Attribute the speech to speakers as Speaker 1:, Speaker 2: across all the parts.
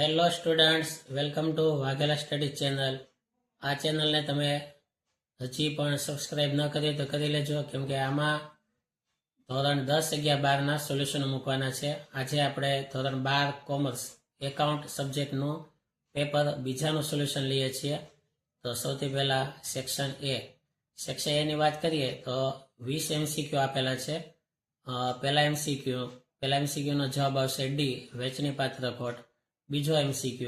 Speaker 1: Hello students, welcome to Vaghela study channel. આ ચેનલને તમે હજી પણ સબસ્ક્રાઈબ ન કરી તો કરી લેજો, કેમ કે આમાં ધોરણ 10, 11, 12ના સોલ્યુશનો મૂકવાના છે. આજે આપણે ધોરણ 12 કોમર્સ એકાઉન્ટ સબ્જેક્ટનું પેપર બીજાનું સોલ્યુશન લઈએ છીએ. તો સૌથી પહેલાં સેક્શન એની વાત કરીએ તો 20 MCQ આપેલા છે. પહેલા MCQનો જવાબ આવશે ડી, વેચણી પાત્ર ખોટ. બીજો MCQ,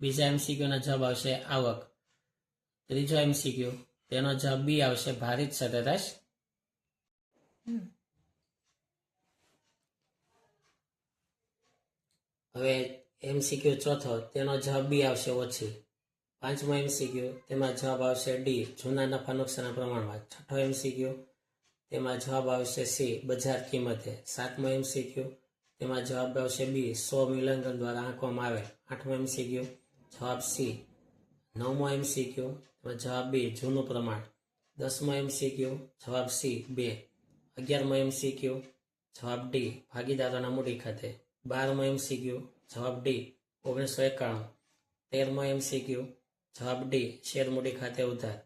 Speaker 1: બીજા MCQનો જવાબ આવશે આવક. ત્રીજો MCQ, તેનો જવાબ બી આવશે ભારિત સરેરાશ. હવે MCQ ચોથો, તેનો જવાબ બી આવશે ઓછી. પાંચમો MCQ, તેમાં જવાબ આવશે ડી, જૂના નફા નુકસાનના પ્રમાણમાં. છઠ્ઠો MCQ, તેમાં જવાબ આવશે સી, બજાર કિંમતે. સાતમો MCQ, તેમાં જવાબ આવશે બી, 100 મૂલ્યાંકન દ્વારા આંકવામાં આવે. આઠમો MCQ, જવાબ સી. નવમો MCQ, તેમાં જવાબ બી, જૂનું પ્રમાણ. 10મો MCQ, જવાબ સી, 2. 11મો MCQ, જવાબ ડી, ભાગીદારોના મૂડી ખાતે. 12મો MCQ, જવાબ ડી, 1991. 13મો MCQ, જવાબ ડી, શેર મૂડી ખાતે ઉધાર.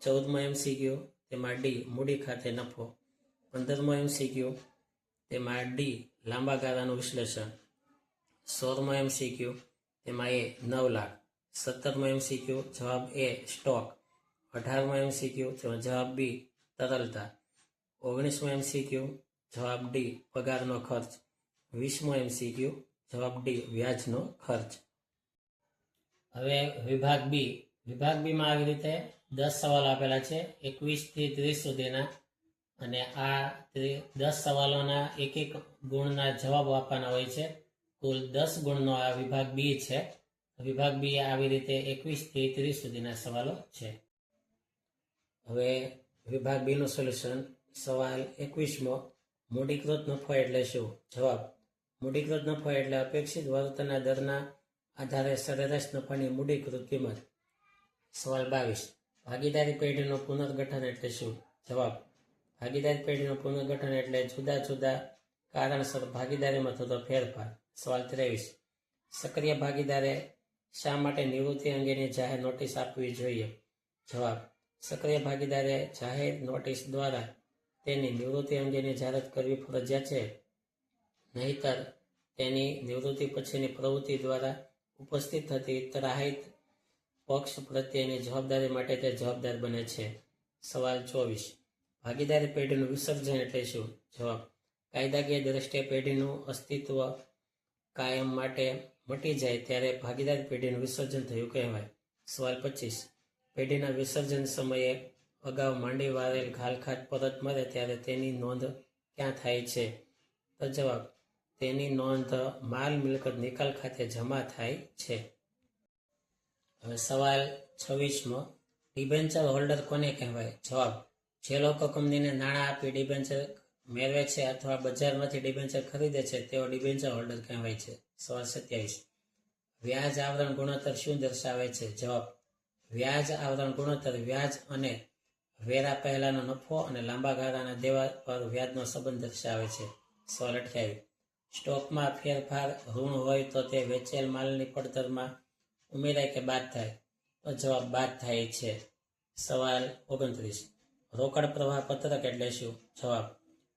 Speaker 1: 14મો MCQ, તેમાં ડી, મૂડી ખાતે નફો. 15મો MCQ, તેમાં ડી, લાંબા ગાળાનું વિશ્લેષણ. 16મો MCQ, તેમાં એ 9 લાખ. 17મો MCQ, જવાબ એ સ્ટોક. 18મો MCQ, તેમાં જવાબ બી, તરલતા. 19મો MCQ, જવાબ ડી, પગારનો ખર્ચ. 20મો MCQ, જવાબ ડી, વ્યાજનો ખર્ચ. હવે વિભાગ બીમાં આવી રીતે 10 સવાલ આપેલા છે, 21 થી 30 સુધીના. અને આ 10 સવાલોના એક ગુણના જવાબો આપવાના હોય છે. કુલ 10 ગુણનો આ વિભાગ બી છે. વિભાગ બી આવી રીતે 21 થી 30 સુધીના સવાલો છે. હવે વિભાગ બીનું સોલ્યુશન. સવાલ 21મો, મૂડીકૃત નફો એટલે શું? જવાબ: મૂડીકૃત નફો એટલે અપેક્ષિત વર્તનના દરના આધારે સરેરાશ નફાની મૂડીકૃત કિંમત. સવાલ 22, ભાગીદારી પેઢીનું પુનર્ગઠન એટલે શું? જવાબ: ભાગીદારી પેઢીનું પુનર્ગઠન એટલે જુદા જુદા કારણસર ભાગીદારીમાં થતો ફેરફાર. સવાલ 23, સક્રિય ભાગીદારે શા માટે નિવૃત્તિ અંગેની જાહેર નોટિસ આપવી જોઈએ? જવાબ: સક્રિય ભાગીદારે જાહેર નોટિસ દ્વારા તેની નિવૃત્તિ અંગેની જાહેરાત કરવી ફરજિયાત છે, નહીંતર તેની નિવૃત્તિ પછીની પ્રવૃત્તિ દ્વારા ઉપસ્થિત થતી ત્રાહિત પક્ષ પ્રત્યેની જવાબદારી માટે તે જવાબદાર બને છે. સવાલ 24, ભાગીદારી પેઢીનું વિસર્જન એટલે શું? જવાબ: કાયદાકીય દ્રષ્ટિએ પેઢીનું અસ્તિત્વ કાયમ માટે મટી જાય ત્યારે ભાગીદારી પેઢીનું વિસર્જન થયું કહેવાય. સવાલ 25, પેઢીના વિસર્જન સમયે અગાઉ માંડી વાળેલ ઘાલખાત પરત મળે ત્યારે તેની નોંધ ક્યાં થાય છે? તો જવાબ: તેની નોંધ માલ મિલકત નિકાલ ખાતે જમા થાય છે. હવે સવાલ 26મો, ડિબેન્ચર હોલ્ડર કોને કહેવાય? જવાબ: જે લોકો કંપનીને નાણાં આપી ડિબેન્ચર મેળવે છે અથવા બજારમાંથી ડિબેન્ચર ખરીદે છે તેઓ ડિબેન્ચર હોલ્ડર કહેવાય છે. સવાલ 27, વ્યાજ આવરણ ગુણોત્તર શું દર્શાવે છે? જવાબ: વ્યાજ આવરણ ગુણોત્તર વ્યાજ અને વેરા પહેલાનો નફો અને લાંબા ગાળાના દેવા પર વ્યાજનો સંબંધ દર્શાવે છે. સવાલ 28, સ્ટોકમાં ફેરફાર ઋણ હોય તો તે વેચેલ માલની પડતરમાં ઉમેરાય કે બાદ થાય? તો જવાબ બાદ થાય છે. સવાલ 29, રોકડ પ્રવાહ પત્રક એટલે શું? જવાબ: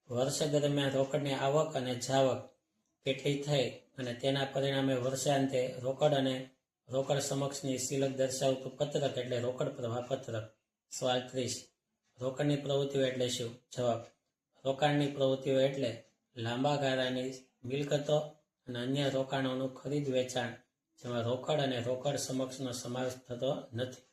Speaker 1: વર્ષ દરમિયાન રોકડની આવક અને જાવક કેટલી થઈ અને તેના પરિણામે વર્ષાંતે રોકડ અને રોકડ સમક્ષની સિલક દર્શાવતું પત્રક એટલે રોકડ પ્રવાહ પત્રક. સવાલ 30, રોકડની પ્રવૃત્તિઓ એટલે શું? જવાબ: રોકાણની પ્રવૃત્તિઓ એટલે લાંબા ગાળાની મિલકતો અને અન્ય રોકાણોનું ખરીદ વેચાણ જેમાં રોકડ અને રોકડ સમક્ષનો સમાવેશ થતો નથી.